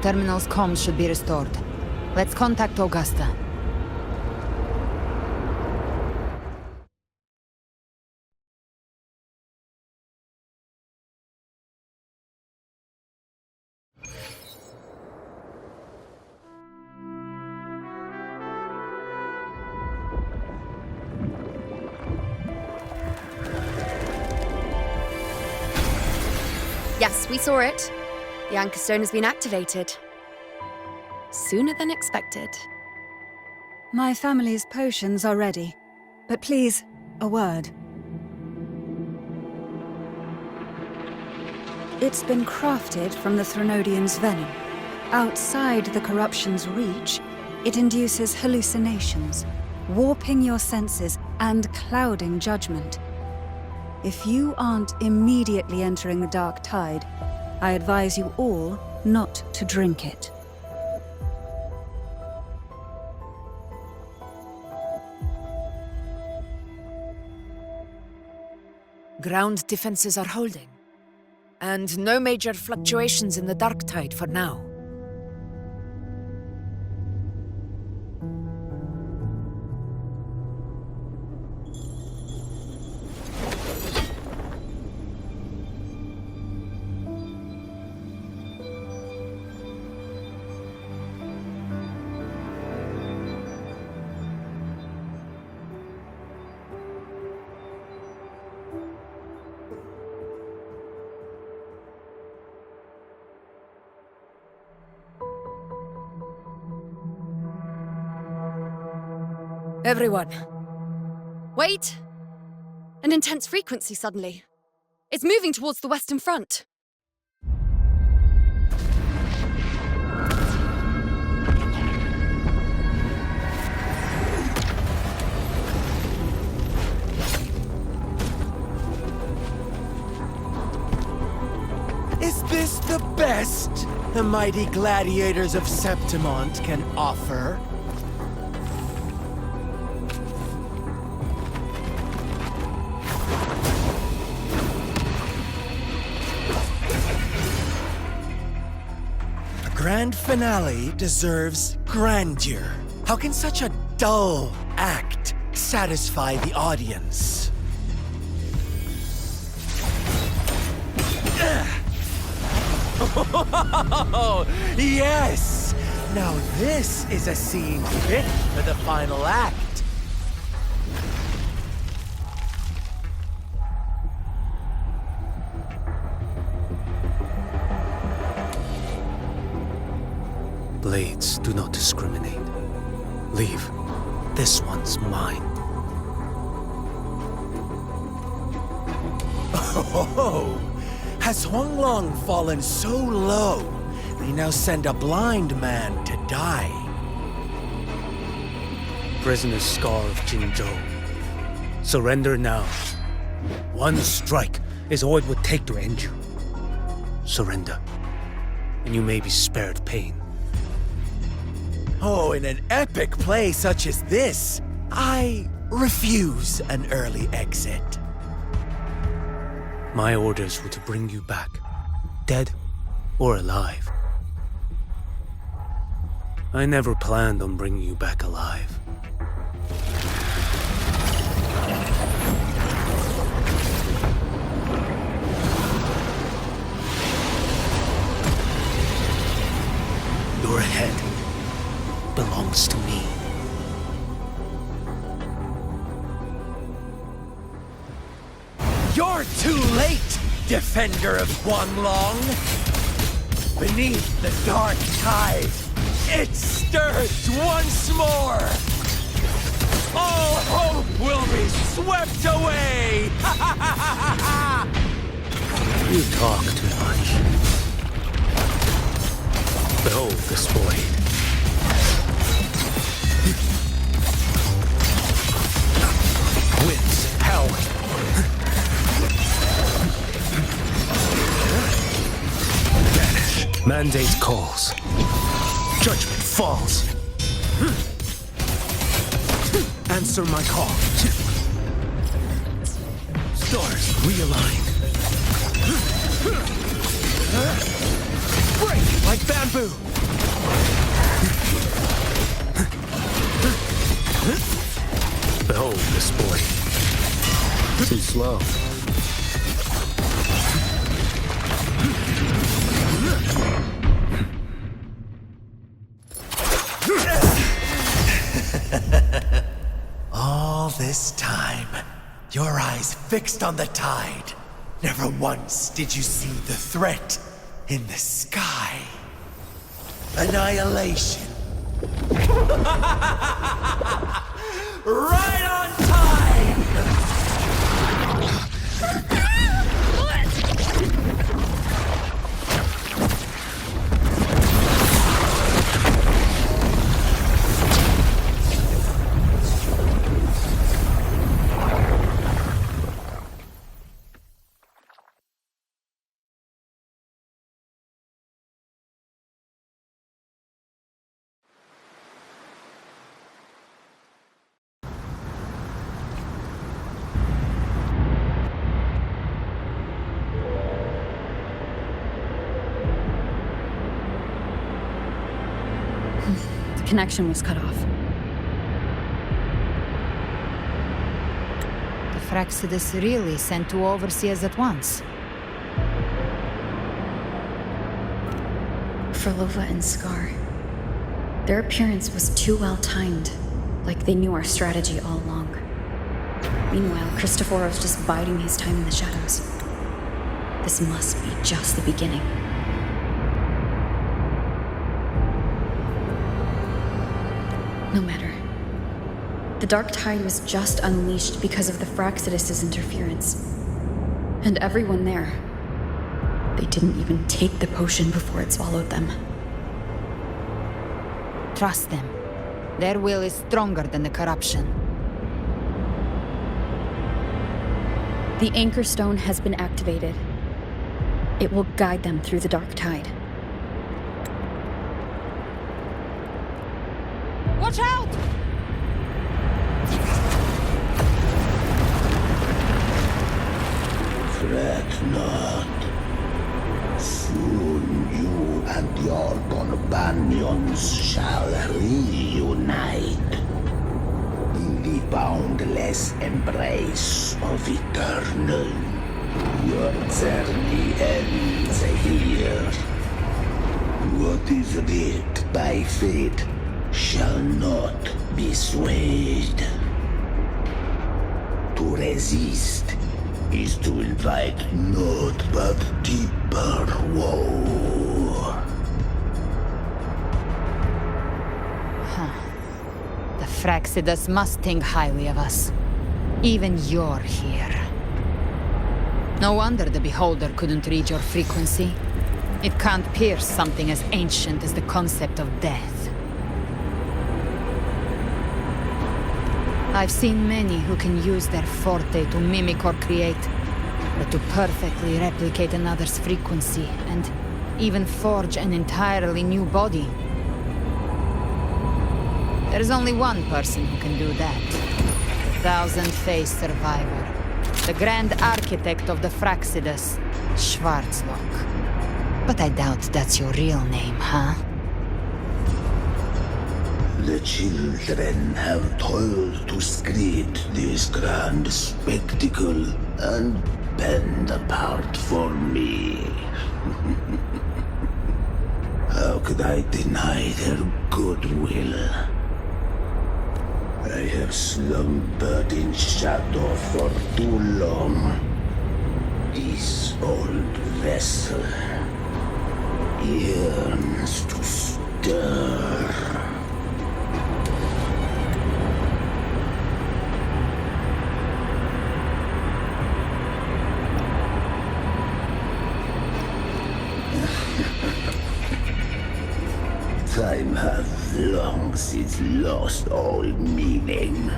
Terminal's comms should be restored. Let's contact Augusta. Yes, we saw it. The Anchor Stone has been activated. Sooner than expected. My family's potions are ready. But please, a word. It's been crafted from the Threnodian's venom. Outside the corruption's reach, it induces hallucinations, warping your senses and clouding judgment. If you aren't immediately entering the dark tide, I advise you all not to drink it. Ground defenses are holding. And no major fluctuations in the dark tide for now. Everyone. Wait! An intense frequency suddenly. It's moving towards the Western Front. Is this the best the mighty gladiators of Septimont can offer? A grand finale deserves grandeur. How can such a dull act satisfy the audience? Oh, yes! Now this is a scene fit for the final act. Blades do not discriminate. Leave. This one's mine. Oh, has Huanglong fallen so low, they now send a blind man to die? Prisoner Scar of Jinzhou. Surrender now. One strike is all it would take to end you. Surrender, and you may be spared pain. Oh, in an epic play such as this, I refuse an early exit. My orders were to bring you back, dead or alive. I never planned on bringing you back alive. Your head belongs to me. You're too late, defender of Huanglong! Beneath the dark tide, it stirs once more! All hope will be swept away! You talk too much. Behold this blade. Winds howling. Vanish. Mandate calls. Judgment falls. Answer my call. Stars realign. Break like bamboo! Behold this boy. Too slow. All this time, your eyes fixed on the tide. Never once did you see the threat in the sky. Annihilation. Right on time! Connection was cut off. The Fraxidus really sent two overseers at once. Frolova and Scar. Their appearance was too well timed, like they knew our strategy all along. Meanwhile, Christophorov's just biding his time in the shadows. This must be just the beginning. No matter. The Dark Tide was just unleashed because of the Fraxidus' interference. And everyone there, they didn't even take the potion before it swallowed them. Trust them. Their will is stronger than the corruption. The Anchor Stone has been activated. It will guide them through the Dark Tide. Watch out! Fret not. Soon you and your companions shall reunite in the boundless embrace of eternal. Your journey ends here. What is writ by fate shall not be swayed. To resist is to invite naught but deeper woe. The Fraxidus must think highly of us. Even you're here. No wonder the Beholder couldn't read your frequency. It can't pierce something as ancient as the concept of death. I've seen many who can use their forte to mimic or create, but to perfectly replicate another's frequency and even forge an entirely new body. There's only one person who can do that. The thousand-faced survivor. The Grand Architect of the Fraxidus, Schwarzlock. But I doubt that's your real name, huh? The children have toiled to create this grand spectacle and bend apart for me. How could I deny their goodwill? I have slumbered in shadow for too long. This old vessel yearns to stir. Time hath long since lost all meaning.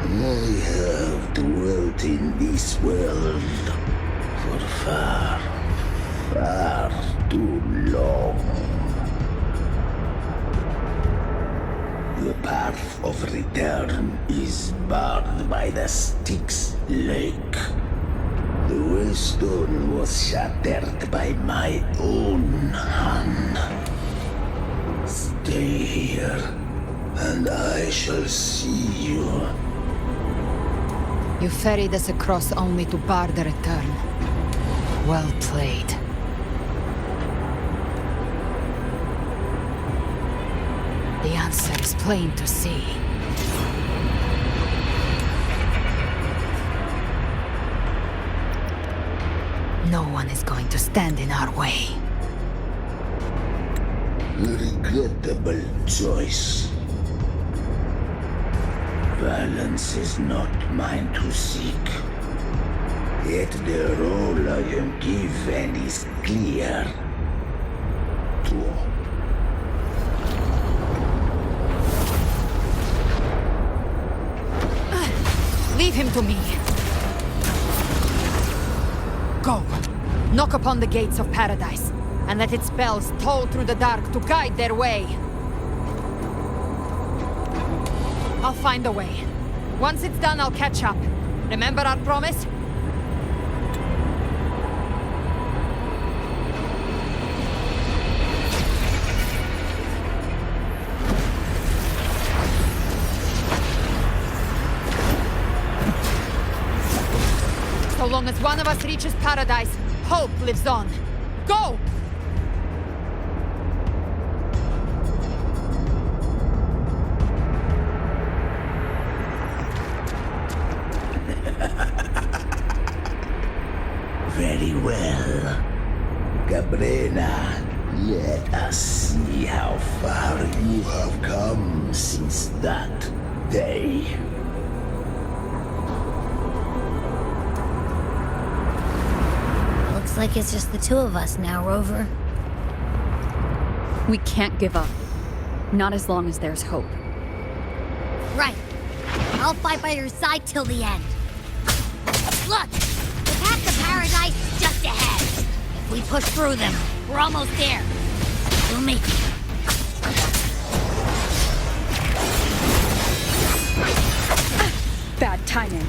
I have dwelt in this world for far, far too long. The path of return is barred by the Styx Lake. The Wellstone was shattered by my own hand. Stay here, and I shall see you. You ferried us across only to bar the return. Well played. The answer is plain to see. No one is going to stand in our way. Regrettable choice. Balance is not mine to seek. Yet the role I am given is clear. Leave him to me. Go. Knock upon the gates of paradise, and let its bells toll through the dark to guide their way. I'll find a way. Once it's done, I'll catch up. Remember our promise? So long as one of us reaches paradise, hope lives on. Go! Very well. Cabrera, let us see how far you have come since that day. Looks like it's just the two of us now, Rover. We can't give up. Not as long as there's hope. Right. I'll fight by your side till the end. Look! The path to paradise is just ahead. If we push through them, we're almost there. We'll make it. Bad timing.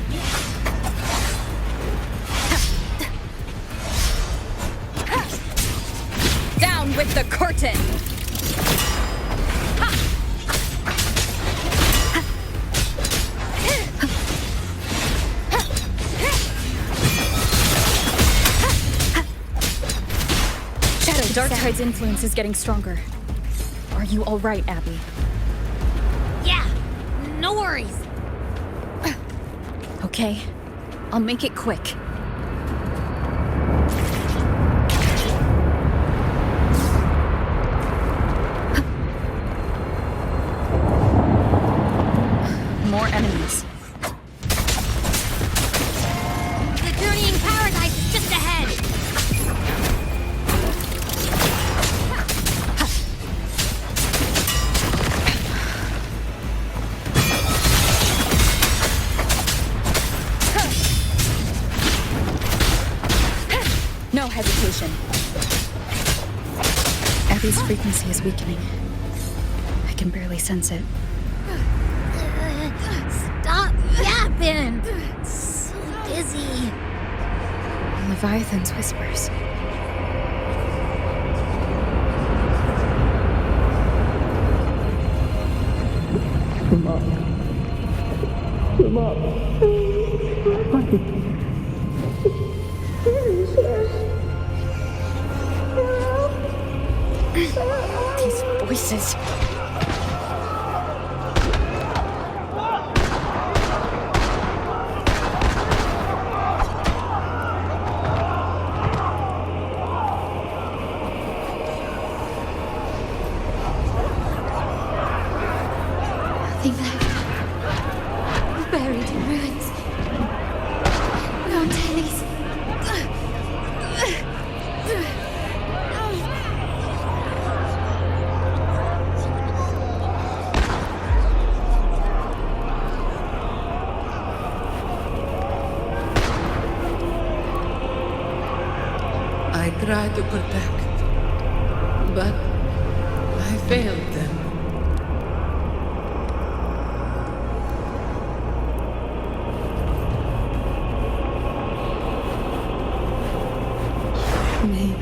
Down with the curtain! Darktide's influence is getting stronger. Are you all right, Abby? Yeah, no worries. Okay, I'll make it quick. More enemies. The journey in paradise is just ahead. No hesitation. Abby's frequency is weakening. I can barely sense it. Stop yapping! So dizzy. Leviathan's whispers. Come on. Come on. These voices. Nothing left. Buried in ruins. No dailies. I tried to protect, but I failed them.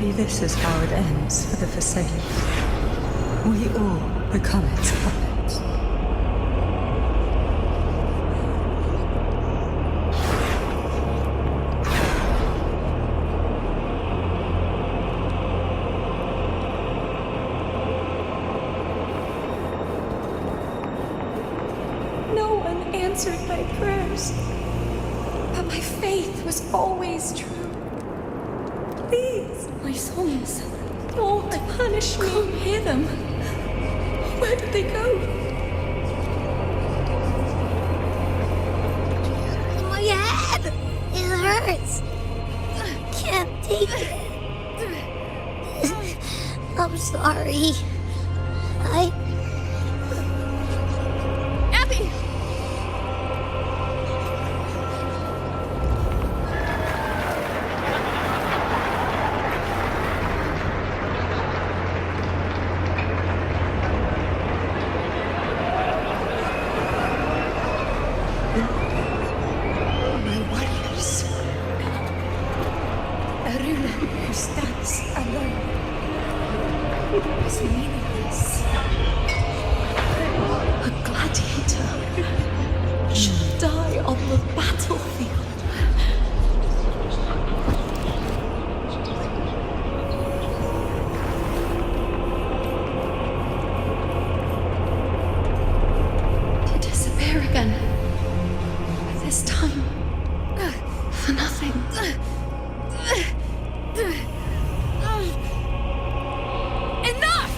Maybe this is how it ends for the Forsaken. We all become its puppets. No one answered my prayers, but my faith was always true. Please, My souls. don't punish me. Can't hear them. Where did they go? My head! It hurts! Can't take it. I'm sorry. Abby! My warriors. A ruler who stands alone is meaningless. A gladiator should die on the battlefield. To disappear again. This time, for nothing. Enough!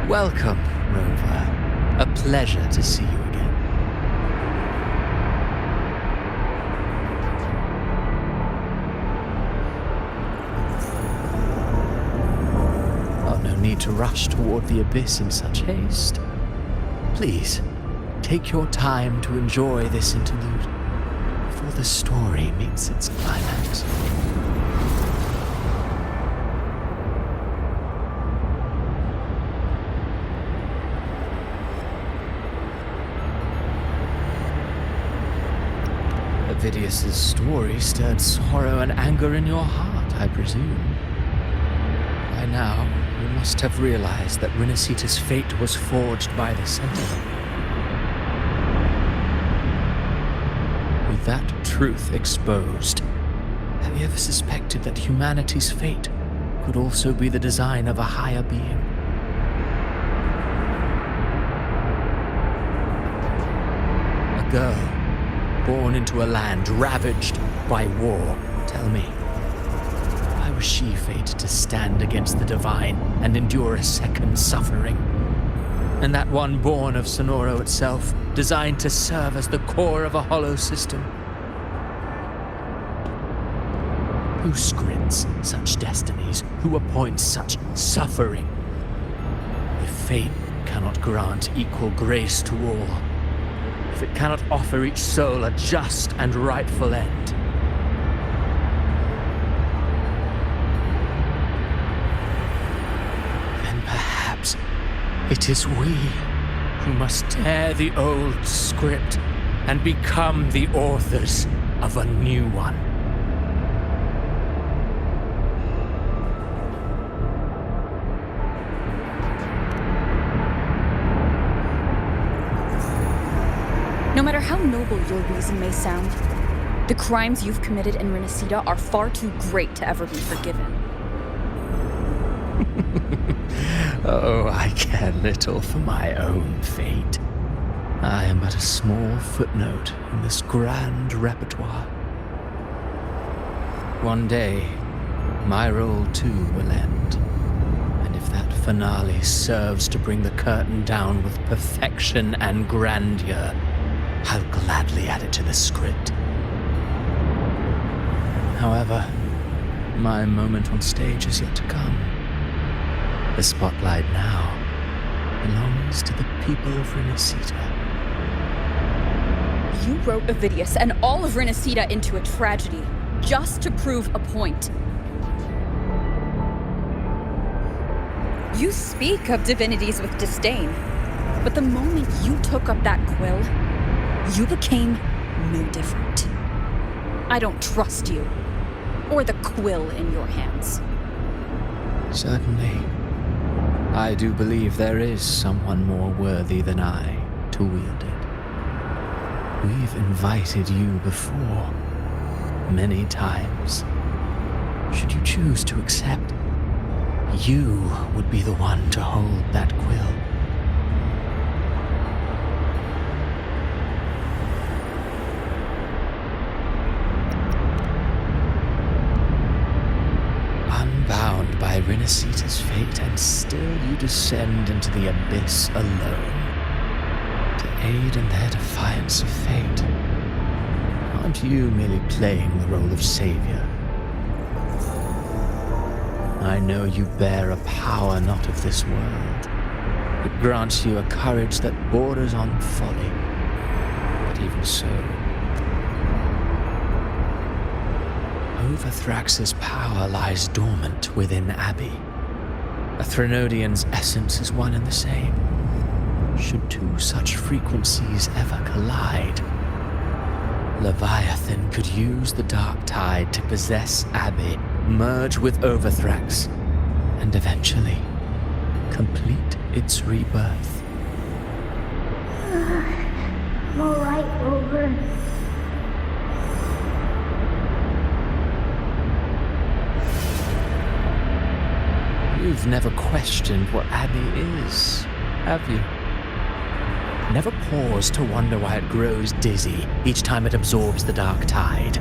Welcome, Rover. A pleasure to see you again. Oh, no need to rush toward the abyss in such haste. Please, take your time to enjoy this interlude before the story meets its climax. Ovidius's story stirred sorrow and anger in your heart, I presume. By now, you must have realized that Rinascita's fate was forged by the Sentinel. With that truth exposed, have you ever suspected that humanity's fate could also be the design of a higher being? A girl born into a land ravaged by war. Tell me, why was she fated to stand against the divine and endure a second suffering? And that one born of Sonoro itself, designed to serve as the core of a hollow system? Who scripts such destinies? Who appoints such suffering? If fate cannot grant equal grace to all, if it cannot offer each soul a just and rightful end, then perhaps it is we who must tear the old script and become the authors of a new one. No matter how noble your reason may sound, the crimes you've committed in Rinascita are far too great to ever be forgiven. Oh, I care little for my own fate. I am but a small footnote in this grand repertoire. One day, my role too will end. And if that finale serves to bring the curtain down with perfection and grandeur, I'll gladly add it to the script. However, my moment on stage is yet to come. The spotlight now belongs to the people of Rinascita. You wrote Ovidius and all of Rinascita into a tragedy, just to prove a point. You speak of divinities with disdain, but the moment you took up that quill, you became no different. I don't trust you, or the quill in your hands. Certainly. I do believe there is someone more worthy than I to wield it. We've invited you before, many times. Should you choose to accept, you would be the one to hold that quill. Unbound by Rinascita's fate, and still you descend into the abyss alone, to aid in their defiance of fate. Aren't you merely playing the role of savior? I know you bear a power not of this world. It grants you a courage that borders on folly. But even so, Overthrax's power lies dormant within Abbey. A Threnodian's essence is one and the same. Should two such frequencies ever collide, Leviathan could use the dark tide to possess Abbey, merge with Overthrax, and eventually complete its rebirth. I'm alright, Over. You've never questioned what Abbey is, have you? Never paused to wonder why it grows dizzy each time it absorbs the dark tide.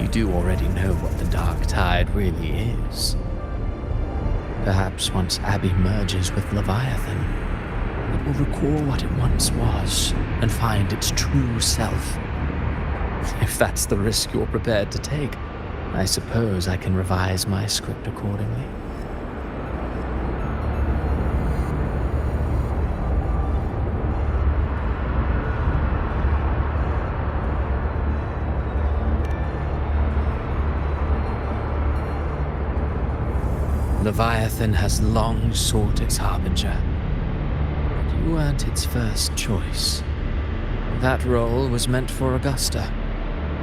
You do already know what the dark tide really is. Perhaps once Abbey merges with Leviathan, it will recall what it once was and find its true self. If that's the risk you're prepared to take, I suppose I can revise my script accordingly. Leviathan has long sought its harbinger, but you weren't its first choice. That role was meant for Augusta,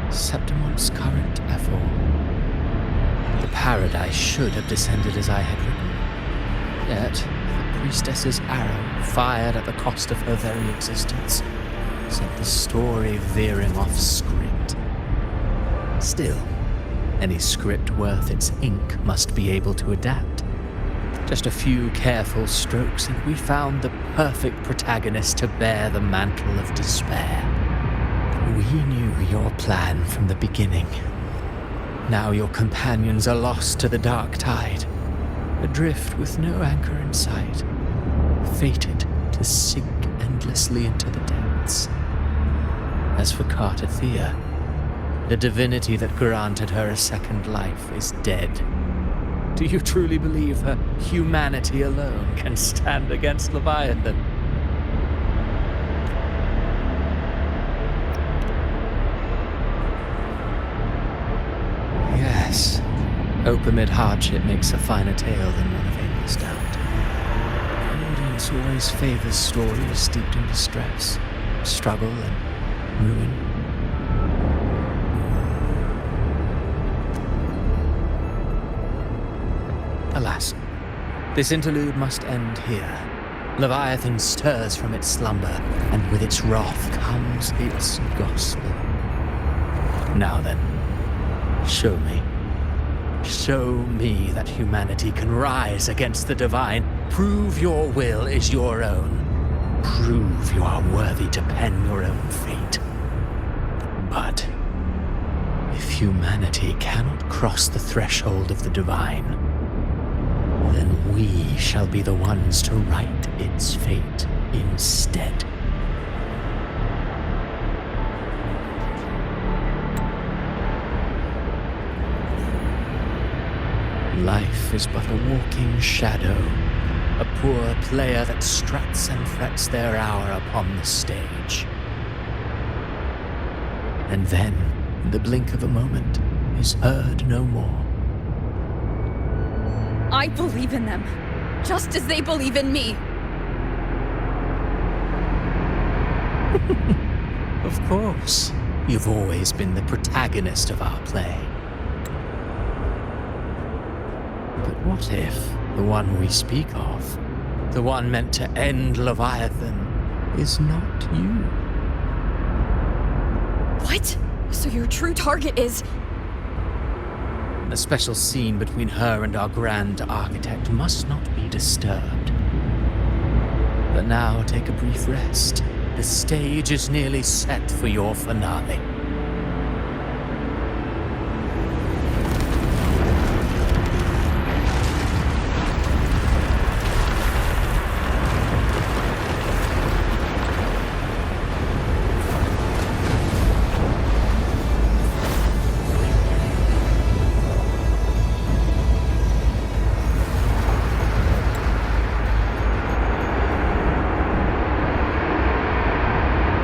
Septimon's current Ephor. The paradise should have descended as I had written. Yet, the priestess's arrow, fired at the cost of her very existence, sent the story veering off script. Still, any script worth its ink must be able to adapt. Just a few careful strokes, and we found the perfect protagonist to bear the mantle of despair. We knew your plan from the beginning. Now your companions are lost to the dark tide, adrift with no anchor in sight, fated to sink endlessly into the depths. As for Cartathea, the divinity that granted her a second life is dead. Do you truly believe her humanity alone can stand against Leviathan? Yes, hope amid hardship makes a finer tale than one of aimless doubt. The audience always favors stories steeped in distress, struggle, and ruin. Alas, this interlude must end here. Leviathan stirs from its slumber, and with its wrath comes its gospel. Now then, show me. Show me that humanity can rise against the divine. Prove your will is your own. Prove you are worthy to pen your own fate. But if humanity cannot cross the threshold of the divine, then we shall be the ones to right its fate instead. Life is but a walking shadow, a poor player that struts and frets their hour upon the stage. And then, in the blink of a moment, is heard no more. I believe in them, just as they believe in me. Of course, you've always been the protagonist of our play. But what if the one we speak of, the one meant to end Leviathan, is not you? What? So your true target is... The special scene between her and our Grand Architect must not be disturbed. But now take a brief rest. The stage is nearly set for your finale.